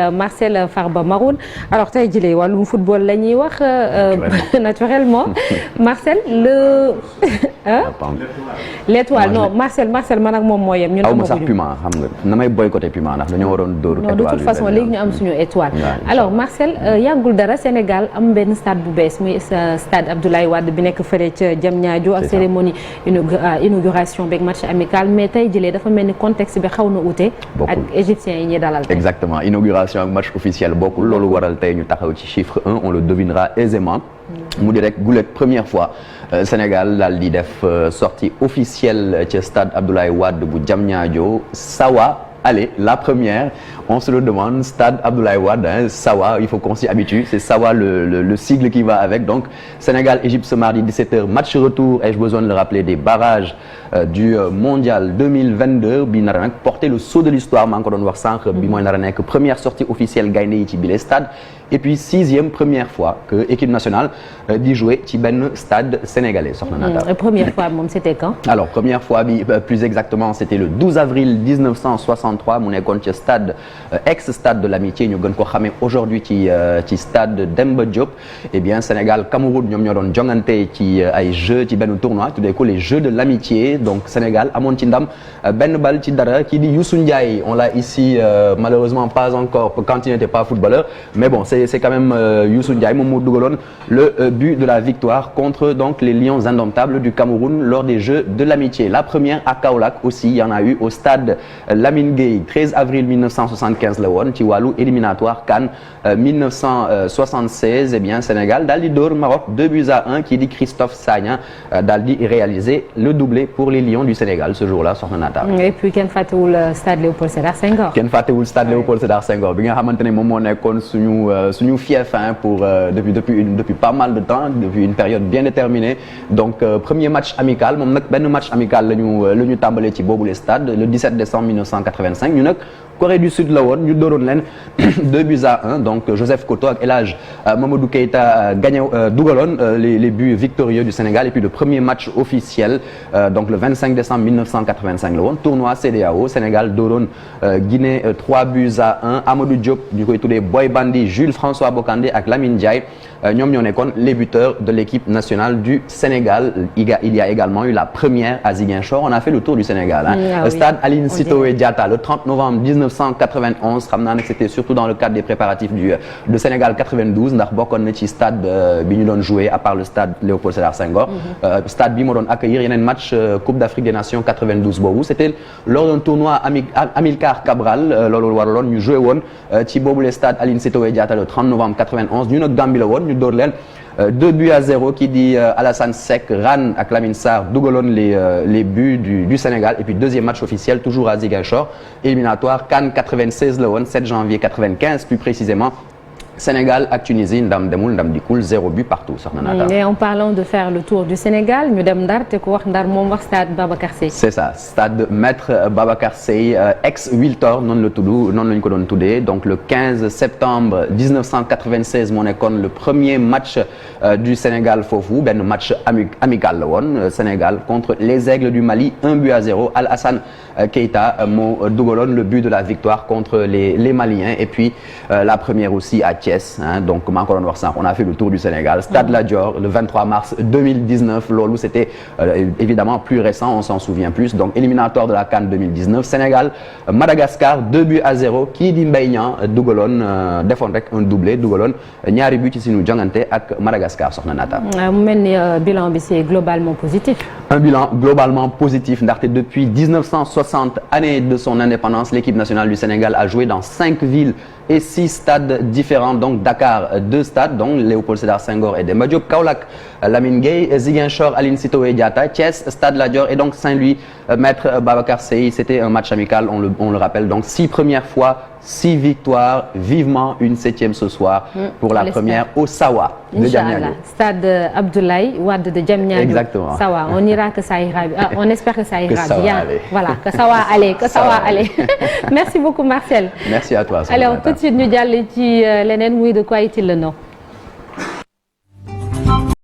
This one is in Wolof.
Marcel Farba Maroun alors tey jii wàllum football la ñuy wax naturellement Marcel le l'étoile non Marcel man ak moom moo yem ñun aw sax Puma xam nga damay boycotté Puma ndax dañoo waroon dóor étoile de toute façon léegi ñu am suñu étoile alors Marcel yàggul dara Sénégal am benn stade bu bees muy stade Abdoulaye Wade bi nekk fële ca Diamniadio ak cérémonie inauguration beeg match amical mais tey jii dafa mel ni contexte bi xaw na ute ak égyptiens yi ñuy dalal exactement ak match officiel bokkul loolu waral tey ñu taxaw ci chiffre 1 on le devinera aisément mu di rek gulet première fois Sénégal daal di def sortie officielle ci stade Abdoulaye Wade bu Diamniadio Sawa allez la première on se le demande stade Abdoulaye Wade Sawa il faut qu'on s'y habitue c'est Sawa le sigle qui va avec donc Sénégal-Égypte ce mardi 17h match retour ai-je besoin de le rappeler des barrages du mondial 2022 bi nar a nag porter le sceau de l'histoire maa ngi ko doon wax sànq bi mooy nar a nekk première sortie officielle gaynde yi ci bile stade et puis sixième première fois que équipe nationale di jouer ci benn stade sénégalais soxna Nata. Première fois moom c'était quand? Alors première fois bi plus exactement c'était le 12 avril 1963 mu nekkoon ci stade ex-stade de l'amitié ñu gën ko xamee aujourd'hui ci stade Demba Diop et bien Sénégal Cameroun ñoom ñoo doon jongante ci ay jeux ci benn tournoi tuddee ko les jeux de l'amitié donc Sénégal amoon ci ndam benn bal ci dara kii di Youssou Ndiaye on l'a ici malheureusement pas encore quand il n'était pas footballeur mais bon c'est quand même Youssou Ndiaye moom moo dugaloon le but de la victoire contre donc les Lions indomptables du Cameroun lors des Jeux de l'amitié la première à Kaolack aussi il y en a eu au stade Lamine Gueye 13 avril 1975 la woon ci wàllu éliminatoire CAN 1976 eh bien Sénégal daal di dóor Maroc 2-1 kii di Christophe Sagna daal di réaliser le doublé pour les Lions du Sénégal ce jour-là soxna Nata. Et puis kenn fàttewul stade Léopold Sédar Senghor. kenn fàttewul stade Léopold Sédar Senghor bi nga xamante ne moom moo nekkoon suñu fief pour depuis pas mal de temps depuis une période bien déterminée donc premier match amical moom nag benn match amical la ñu tàmbalee ci boobule stade le 17 décembre 1985 ñu nag Corée du Sud la woon ñu dooroon leen 2-1 donc Joseph Koto ak El Hadj Mamadou Keita dugaloon les buts victorieux du Sénégal et puis le premier match officiel donc le 25 décembre 1985 la woon tournoi CEDEAO Sénégal dooroon Guinée 3-1 Amadou Diop ñu koy tuddee Boy Bandi Jules François Bocandé ak Lamine Ndiaye ñoom ñoo nekkoon les buteurs de l'équipe nationale du Sénégal il y a également eu la première à Ziguinchor on a fait le tour du Sénégal stade Aline Sitoé Diatta le 30 novembre 1991 xam naa nag c'était surtout dans le cadre des préparatifs de Sénégal 92 ndax bokkoon na ci stade bi ñu doon jouer à part le stade Léopold Sédar Senghor stade bi moo doon accueillir yeneen match Coupe d'Afrique des Nations 92 boobu c'était lors d'un tournoi Amilcar Cabral loolu waraloon ñu joué woon ci boobu le stade Aline Sitoé Diatta le 30 novembre 91 ñu nag Gambie la woon ñu door leen 2-0 qui dit Alassane Seck Ran ak Lamine Sarr dugaloon les buts du Sénégal et puis deuxième match officiel toujours à Ziguinchor éliminatoire CAN 96 la woon 7 janvier 95 plus précisément Sénégal ak Tunisie ndam demul ndam dikul 0 but partout soxna Nata. Et en parlant de faire le tour du Sénégal ñu dem Ndar te ku wax Ndar moom wax stade Babacar Seye. C'est ça stade Maître Babacar Seye ex Wiltor noonu la tudd noonu la ñu ko doon tuddee donc le 15 septembre 1996 moo nekkoon le premier match du Sénégal foofu benn match amical la woon Sénégal contre les Aigles du Mali 1-0 Alassane Keita moo dugaloon le but de la victoire contre les Maliens et puis la première aussi à Thiès donc maa ngi ko doon wax sànq on a fait le tour du Sénégal Stade Lat Dior le 23 mars 2019 loolu c'était évidemment plus récent on s'en souvient plus donc éliminatoire de la CAN 2019 Sénégal Madagascar 2-0 kii di Mbaye Niang dugaloon defoon rek un doublé dugaloon ñaari but ci suñu jongante ak Madagascar soxna Nata. mu mel ni bilan bi c'est globalement positif. Un bilan globalement positif ndaxte depuis 1960 année de son indépendance l'équipe nationale du Sénégal a joué dans 5 villes et 6 stades différents donc Dakar 2 stades donc Léopold Sédar Senghor et Demba Diop Kaolack Lamine Gueye Ziguinchor Aline Sitoé Diatta Thiès Stade Lat Dior et donc Saint-Louis Maître Babacar Seye c'était un match amical on le rappelle donc 6 premières fois 6 victoires vivement une 7e ce soir pour la première au Sawa de Diamniadio. Stade Abdoulaye Wade de Diamniadio. Exactement. Sawa on ira que ça ira on espère que ça ira bien. Allez. Voilà que Sawa allez que Sawa allez. Merci beaucoup Marcel. Merci à toi. Alors tout de suite ñu jàll ci leneen muy de quoi est-il le nom.